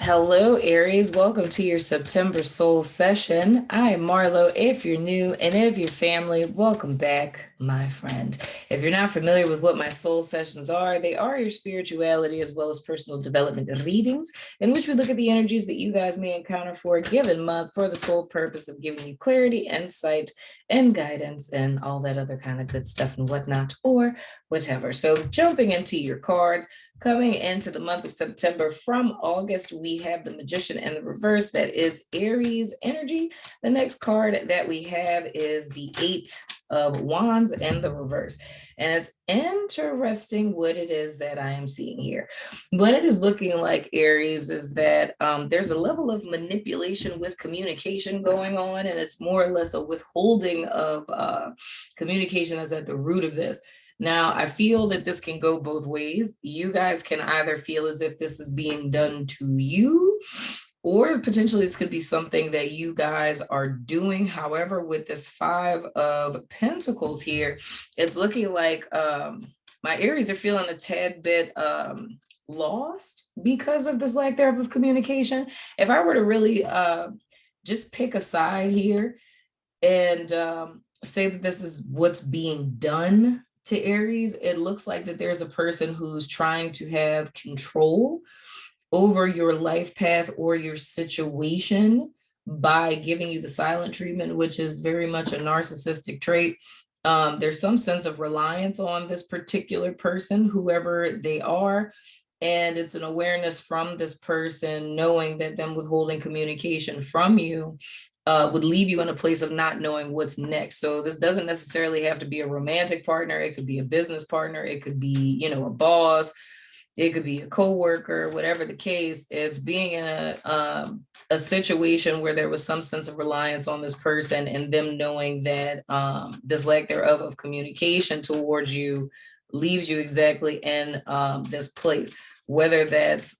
Hello, Aries. Welcome to your September Soul Session. I am Marlo. If you're new and if you're family, welcome back, my friend. If you're not familiar with what my soul sessions are, they are your spirituality as well as personal development readings, in which we look at the energies that you guys may encounter for a given month for the sole purpose of giving you clarity, insight, and guidance, and all that other kind of good stuff and whatnot, or whatever. So, jumping into your cards. Coming into the month of September from August, we have the Magician and the reverse. That is Aries energy. The next card that we have is the Eight of Wands and the reverse. And it's interesting what it is that I am seeing here. What it is looking like, Aries, is that there's a level of manipulation with communication going on, and it's more or less a withholding of communication that's at the root of this. Now, I feel that this can go both ways. You guys can either feel as if this is being done to you, or potentially this could be something that you guys are doing. However, with this Five of Pentacles here, it's looking like my Aries are feeling a tad bit lost because of this lack thereof of communication. If I were to really just pick a side here and say that this is what's being done to Aries, it looks like that there's a person who's trying to have control over your life path or your situation by giving you the silent treatment, which is very much a narcissistic trait. There's some sense of reliance on this particular person, whoever they are. And it's an awareness from this person, knowing that them withholding communication from you would leave you in a place of not knowing what's next. So this doesn't necessarily have to be a romantic partner. It could be a business partner. It could be, a boss. It could be a coworker, whatever the case. It's being in a situation where there was some sense of reliance on this person, and them knowing that this lack thereof of communication towards you leaves you exactly in this place, whether that's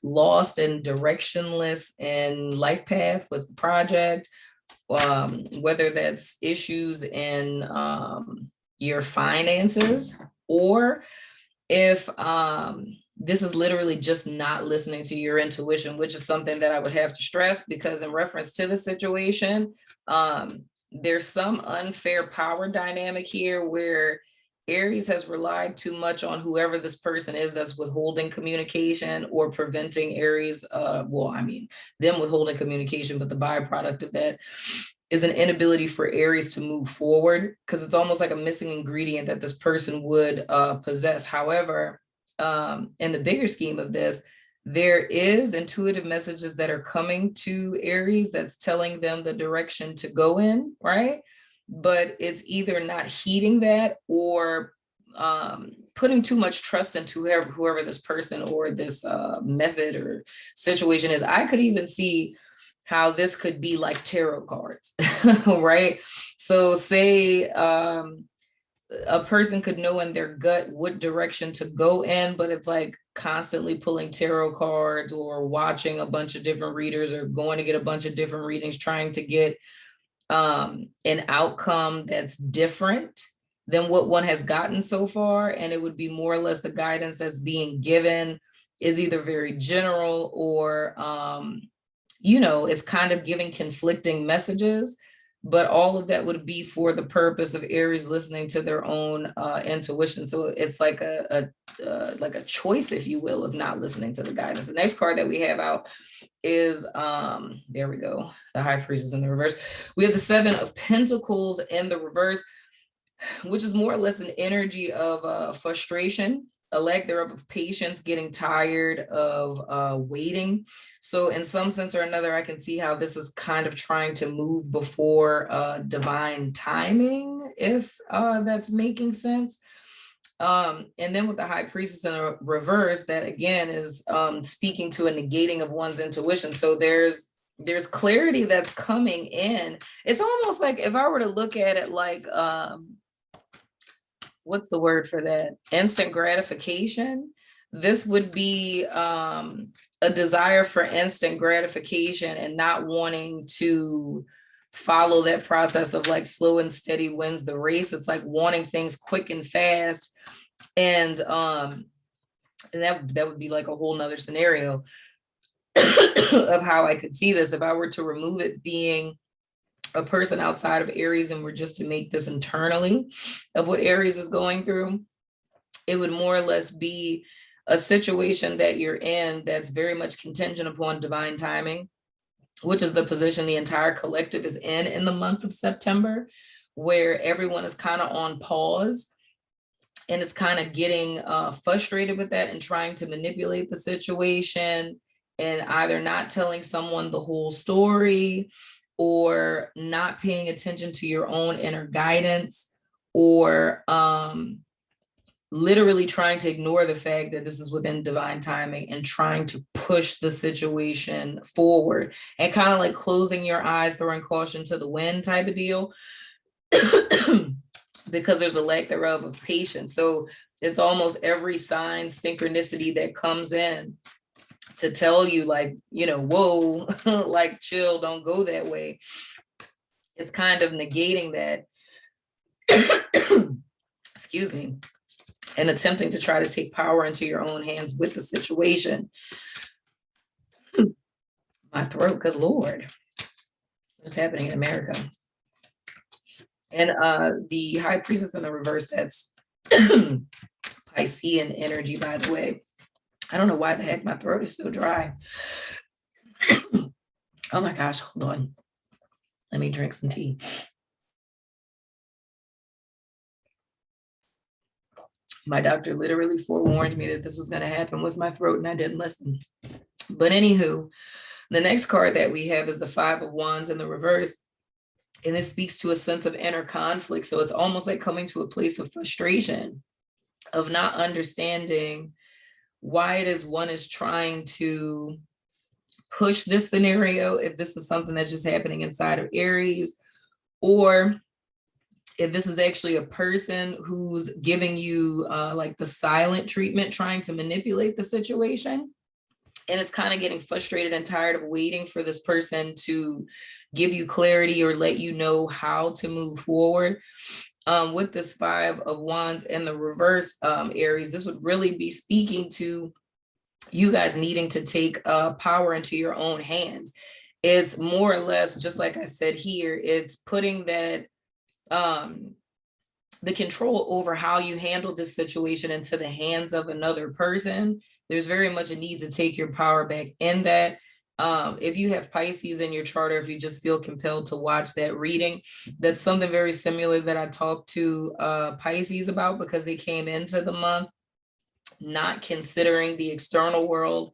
lost and directionless in life path with the project, whether that's issues in your finances, or if this is literally just not listening to your intuition, which is something that I would have to stress, because in reference to the situation, there's some unfair power dynamic here where Aries has relied too much on whoever this person is that's withholding communication or preventing Aries, them withholding communication, but the byproduct of that is an inability for Aries to move forward, because it's almost like a missing ingredient that this person would possess. However, in the bigger scheme of this, there is intuitive messages that are coming to Aries that's telling them the direction to go in, right? But it's either not heeding that or putting too much trust into whoever this person or this method or situation is. I could even see how this could be like tarot cards, right? So say a person could know in their gut what direction to go in, but it's like constantly pulling tarot cards or watching a bunch of different readers or going to get a bunch of different readings, trying to get an outcome that's different than what one has gotten so far. And it would be more or less the guidance that's being given is either very general or, it's kind of giving conflicting messages. But all of that would be for the purpose of Aries listening to their own intuition. So it's like a choice, if you will, of not listening to the guidance. The next card that we have out is, there we go, the High Priestess in the reverse. We have the Seven of Pentacles in the reverse, which is more or less an energy of frustration, a lack thereof of patience, getting tired of waiting. So in some sense or another, I can see how this is kind of trying to move before divine timing, if that's making sense. And then with the High Priestess in a reverse, that again is speaking to a negating of one's intuition. So there's clarity that's coming in. It's almost like, if I were to look at it like, what's the word for that? Instant gratification. This would be a desire for instant gratification and not wanting to follow that process of like slow and steady wins the race. It's like wanting things quick and fast. And And that would be like a whole nother scenario of how I could see this if I were to remove it being a person outside of Aries and we're just to make this internally of what Aries is going through. It would more or less be a situation that you're in that's very much contingent upon divine timing, which is the position the entire collective is in the month of September, where everyone is kind of on pause and it's kind of getting frustrated with that and trying to manipulate the situation and either not telling someone the whole story or not paying attention to your own inner guidance, or literally trying to ignore the fact that this is within divine timing and trying to push the situation forward and kind of like closing your eyes, throwing caution to the wind type of deal. Because there's a lack thereof of patience. So it's almost every sign, synchronicity that comes in to tell you like, whoa, like chill, don't go that way. It's kind of negating that, excuse me, and attempting to try to take power into your own hands with the situation. My throat, good Lord. What's happening in America? And the High Priestess in the reverse, that's Piscean energy, by the way. I don't know why the heck my throat is so dry. Oh my gosh, hold on. Let me drink some tea. My doctor literally forewarned me that this was going to happen with my throat and I didn't listen. But anywho, the next card that we have is the Five of Wands in the reverse. And it speaks to a sense of inner conflict. So it's almost like coming to a place of frustration, of not understanding why it is one is trying to push this scenario, if this is something that's just happening inside of Aries, or if this is actually a person who's giving you like the silent treatment, trying to manipulate the situation. And it's kind of getting frustrated and tired of waiting for this person to give you clarity or let you know how to move forward. With this Five of Wands in the reverse, Aries, this would really be speaking to you guys needing to take power into your own hands. It's more or less, just like I said here, it's putting that the control over how you handle this situation into the hands of another person. There's very much a need to take your power back in that. If you have Pisces in your chart, or if you just feel compelled to watch that reading, that's something very similar that I talked to Pisces about, because they came into the month not considering the external world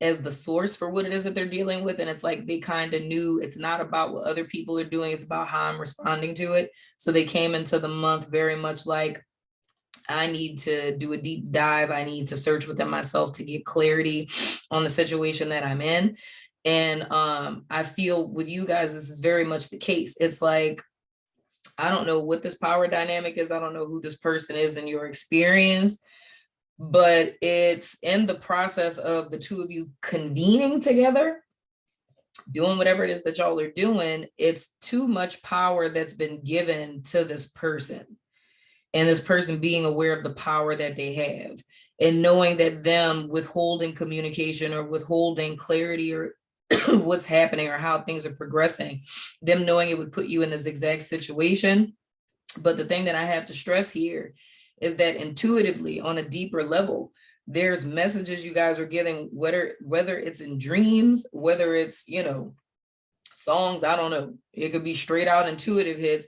as the source for what it is that they're dealing with. And it's like they kind of knew it's not about what other people are doing, it's about how I'm responding to it. So they came into the month very much like, I need to do a deep dive. I need to search within myself to get clarity on the situation that I'm in. And I feel with you guys, this is very much the case. It's like, I don't know what this power dynamic is. I don't know who this person is in your experience, but it's in the process of the two of you convening together, doing whatever it is that y'all are doing. It's too much power that's been given to this person, and this person being aware of the power that they have, and knowing that them withholding communication or withholding clarity or what's happening or how things are progressing, them knowing it would put you in this exact situation. But the thing that I have to stress here is that intuitively, on a deeper level, there's messages you guys are getting, whether it's in dreams, whether it's, songs, I don't know. It could be straight out intuitive hits,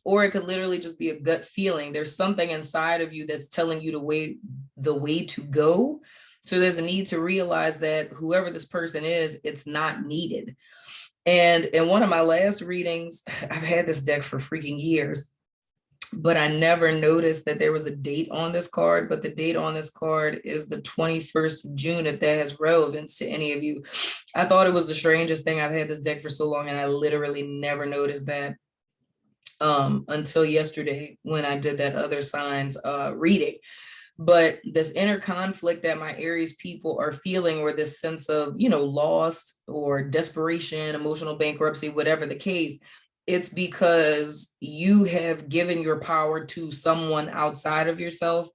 or it could literally just be a gut feeling. There's something inside of you that's telling you the way to go. So there's a need to realize that whoever this person is, it's not needed. And in one of my last readings, I've had this deck for freaking years, but I never noticed that there was a date on this card. But the date on this card is the 21st of June, if that has relevance to any of you. I thought it was the strangest thing. I've had this deck for so long, and I literally never noticed that until yesterday when I did that other signs reading. But this inner conflict that my Aries people are feeling, or this sense of, loss or desperation, emotional bankruptcy, whatever the case, it's because you have given your power to someone outside of yourself.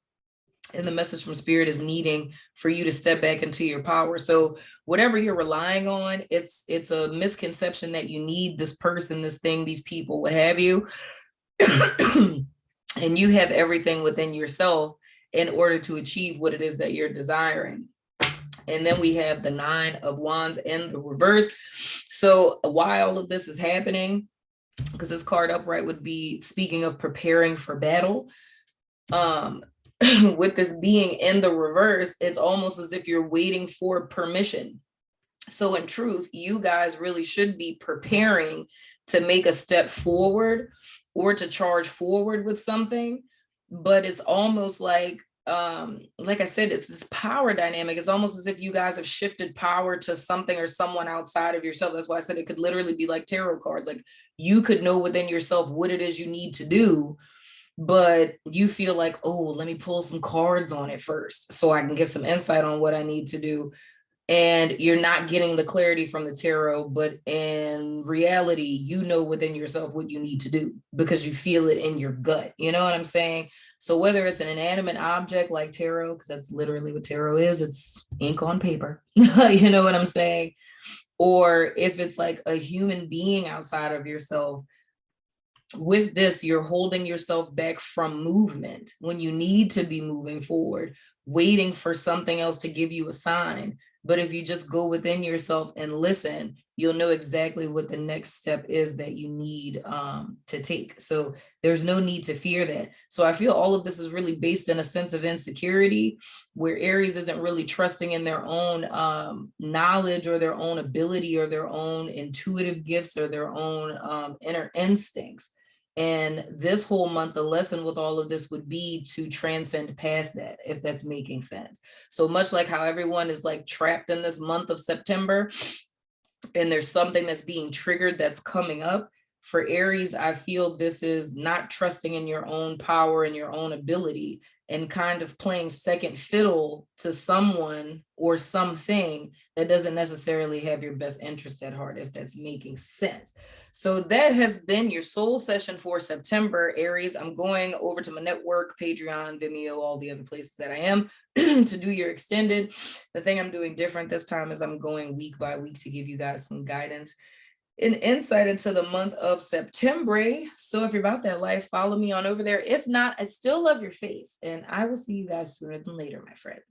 And the message from spirit is needing for you to step back into your power. So whatever you're relying on, it's a misconception that you need this person, this thing, these people, what have you. And you have everything within yourself in order to achieve what it is that you're desiring. And then we have the 9 of Wands in the reverse. So while all of this is happening, because this card upright would be speaking of preparing for battle, with this being in the reverse, it's almost as if you're waiting for permission. So in truth, you guys really should be preparing to make a step forward or to charge forward with something. But it's almost like I said, it's this power dynamic. It's almost as if you guys have shifted power to something or someone outside of yourself. That's why I said it could literally be like tarot cards. Like you could know within yourself what it is you need to do, but you feel like, oh, let me pull some cards on it first so I can get some insight on what I need to do. And you're not getting the clarity from the tarot, but in reality, you know within yourself what you need to do because you feel it in your gut. You know what I'm saying? So whether it's an inanimate object like tarot, because that's literally what tarot is, it's ink on paper, you know what I'm saying? Or if it's like a human being outside of yourself, with this, you're holding yourself back from movement when you need to be moving forward, waiting for something else to give you a sign. But if you just go within yourself and listen, you'll know exactly what the next step is that you need to take. So there's no need to fear that. So I feel all of this is really based in a sense of insecurity, where Aries isn't really trusting in their own knowledge or their own ability or their own intuitive gifts or their own inner instincts. And this whole month, the lesson with all of this would be to transcend past that, if that's making sense. So much like how everyone is like trapped in this month of September, and there's something that's being triggered that's coming up. For Aries, I feel this is not trusting in your own power and your own ability and kind of playing second fiddle to someone or something that doesn't necessarily have your best interest at heart, if that's making sense. So that has been your soul session for September, Aries. I'm going over to my network, Patreon, Vimeo, all the other places that I am to do your extended. The thing I'm doing different this time is I'm going week by week to give you guys some guidance and insight into the month of September. So if you're about that life, follow me on over there. If not, I still love your face, and I will see you guys sooner than later, my friends.